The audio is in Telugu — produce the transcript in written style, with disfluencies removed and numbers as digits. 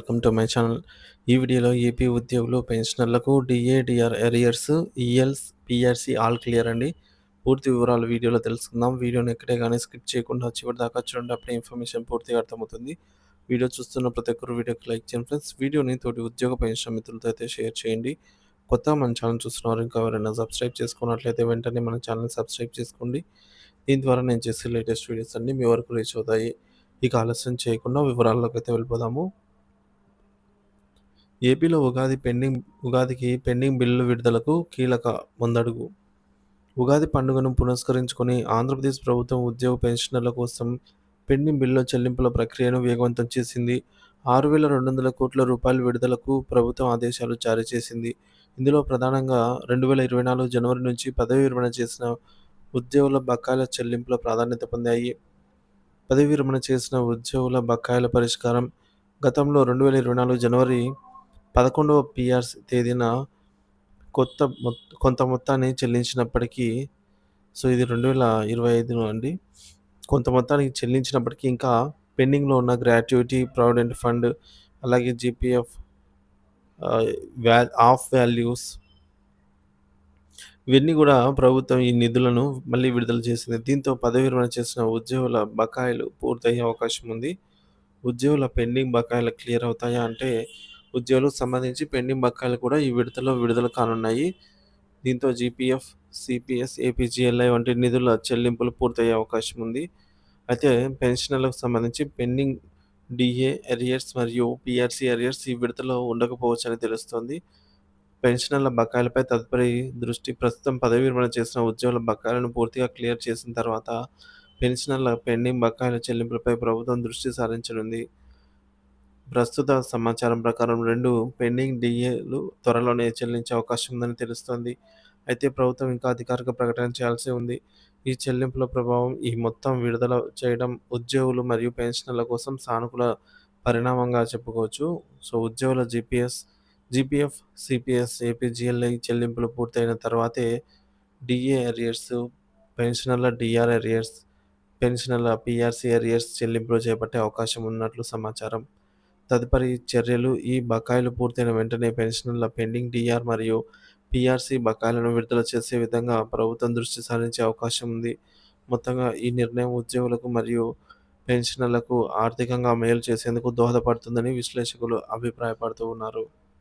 Welcome to my channel. ఈ వీడియోలో ఏపీ ఉద్యోగులు, పెన్షనర్లకు DA, DR arrears, ELs, PRC all clear అండి. పూర్తి వివరాలు వీడియోలో తెలుసుకుందాం. వీడియోని ఎక్కడే కానీ స్కిప్ చేయకుండా చివరిదాకా చూడండి. అప్పుడే ఇన్ఫర్మేషన్ పూర్తిగా అర్థమవుతుంది. వీడియో చూస్తున్న ప్రతి ఒక్కరు వీడియోకి లైక్ చేయండి ఫ్రెండ్స్. వీడియోని తోటి ఉద్యోగ పెన్షన్ మిత్రులతో అయితే షేర్ చేయండి. కొత్తగా మన ఛానల్ చూస్తున్నారు, ఇంకా ఎవరైనా సబ్స్క్రైబ్ చేసుకున్నట్లయితే వెంటనే మన ఛానల్ సబ్స్క్రైబ్ చేసుకోండి. దీని ద్వారా నేను చేసే లేటెస్ట్ వీడియోస్ అన్నీ మీ వరకు రీచ్ అవుతాయి. ఇక ఆలస్యం చేయకుండా వివరాల్లోకి అయితే వెళ్ళిపోదాము. ఏపీలో ఉగాదికి పెండింగ్ బిల్లుల విడుదలకు కీలక ముందడుగు. ఉగాది పండుగను పురస్కరించుకొని ఆంధ్రప్రదేశ్ ప్రభుత్వం ఉద్యోగ పెన్షనర్ల కోసం పెండింగ్ బిల్లుల చెల్లింపుల ప్రక్రియను వేగవంతం చేసింది. 6,200 కోట్ల రూపాయల విడుదలకు ప్రభుత్వం ఆదేశాలు జారీ చేసింది. ఇందులో ప్రధానంగా 2024 జనవరి నుంచి పదవీ విరమణ చేసిన ఉద్యోగుల బకాయిల చెల్లింపుల ప్రాధాన్యత పొందాయి. పదవీ విరమణ చేసిన ఉద్యోగుల బకాయిల పరిష్కారం. గతంలో 2024 జనవరి 11వ పీఆర్సీ తేదీన కొంత మొత్తాన్ని చెల్లించినప్పటికీ, ఇది 2025 అండి. కొంత మొత్తానికి చెల్లించినప్పటికీ ఇంకా పెండింగ్‌లో ఉన్న గ్రాట్యుటీ, ప్రావిడెంట్ ఫండ్, అలాగే జీపీఎఫ్, ఆహ్, ఆఫ్ వాల్యూస్, ఇవన్నీ కూడా ప్రభుత్వం ఈ నిధులను మళ్ళీ విడుదల చేసింది. దీంతో పదవీ విరమణ చేసిన ఉద్యోగుల బకాయిలు పూర్తయ్యే అవకాశం ఉంది. ఉద్యోగుల పెండింగ్ బకాయిలు క్లియర్ అవుతాయా అంటే, ఉద్యోగులకు సంబంధించి పెండింగ్ బకాయిలు కూడా ఈ విడుదల కానున్నాయి. దీంతో జీపీఎఫ్, సిపిఎస్, ఏపీజీఎల్ఐ వంటి నిధుల చెల్లింపులు పూర్తయ్యే అవకాశం ఉంది. అయితే పెన్షనర్లకు సంబంధించి పెండింగ్ డీఏ అరియర్స్ మరియు పీఆర్సీ అరియర్స్ ఈ విడతలో ఉండకపోవచ్చని తెలుస్తోంది. పెన్షనర్ల బకాయిలపై తదుపరి దృష్టి. ప్రస్తుతం పదవీ విరమణ చేసిన ఉద్యోగుల బకాయిలను పూర్తిగా క్లియర్ చేసిన తర్వాత పెన్షనర్ల పెండింగ్ బకాయిల చెల్లింపులపై ప్రభుత్వం దృష్టి సారించనుంది. ప్రస్తుత సమాచారం ప్రకారం 2 పెండింగ్ డీఏలు త్వరలోనే చెల్లించే అవకాశం ఉందని తెలుస్తోంది. అయితే ప్రభుత్వం ఇంకా అధికారిక ప్రకటన చేయాల్సి ఉంది. ఈ చెల్లింపుల ప్రభావం ఈ మొత్తం విడుదల చేయడం ఉద్యోగులు మరియు పెన్షనర్ల కోసం సానుకూల పరిణామంగా చెప్పుకోవచ్చు. ఉద్యోగుల జీపీఎఫ్, సిపిఎస్, ఏపీజీఎల్ఐ చెల్లింపులు పూర్తయిన తర్వాతే డీఏ అరియర్స్, పెన్షనర్ల డీఆర్ అరియర్స్, పెన్షనర్ల పీఆర్సీ అరియర్స్ చెల్లింపులు చేపట్టే అవకాశం ఉన్నట్లు సమాచారం. తదుపరి చర్యలు. ఈ బకాయిలు పూర్తయిన వెంటనే పెన్షనర్ల పెండింగ్ డీఆర్ మరియు పీఆర్సీ బకాయిలను విడుదల చేసే విధంగా ప్రభుత్వం దృష్టి సారించే అవకాశం ఉంది. మొత్తంగా ఈ నిర్ణయం ఉద్యోగులకు మరియు పెన్షనర్లకు ఆర్థికంగా మేలు చేసేందుకు దోహదపడుతుందని విశ్లేషకులు అభిప్రాయపడుతూ ఉన్నారు.